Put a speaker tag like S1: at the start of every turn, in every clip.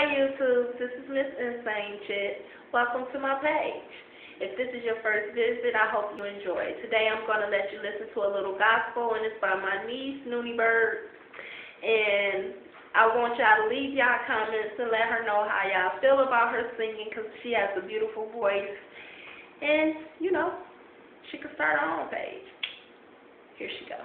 S1: Hi YouTube, this is Miss Insane Chick. Welcome to my page. If this is your first visit, I hope you enjoy. Today I'm going to let you listen to a little gospel, and it's by my niece, Noony. And I want y'all to leave y'all comments and let her know how y'all feel about her singing, because she has a beautiful voice. And, you know, she can start her own page. Here she goes.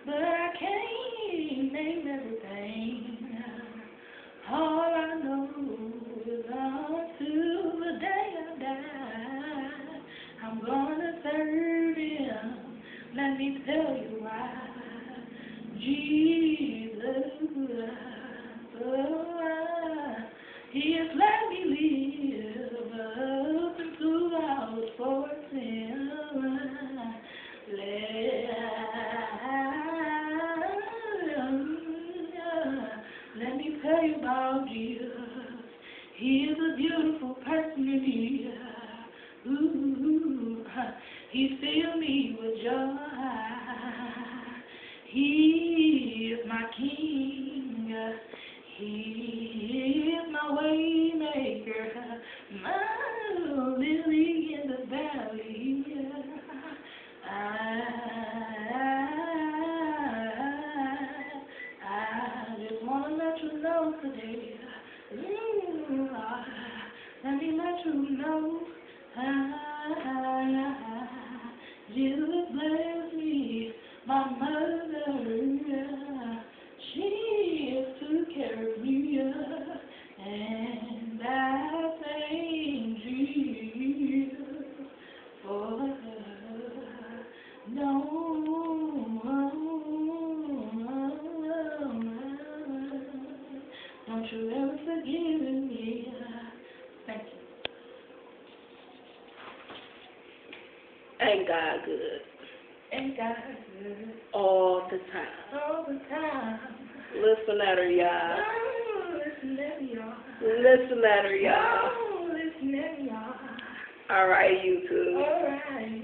S2: But I can't name everything. All I know is until the day I die, I'm gonna serve Him. Let me tell you why. Jesus, He has let me live up until I was 14. Let me tell you about Jesus. He is a beautiful person in here. Ooh, He filled me with joy. He is my King. He is my way maker, my lily in the valley. I just want to let you know today. Let me let you know. Jesus bless me, my mother. She took care of me, and I thank Jesus for her. Don't you ever forgive me. Thank you.
S1: Ain't God good?
S2: Ain't God good?
S1: All the time.
S2: All the time.
S1: Listen at her, y'all.
S2: Oh, listen at me, y'all.
S1: Listen at her, y'all.
S2: Oh, listen at me, y'all.
S1: All right, YouTube.
S2: All right.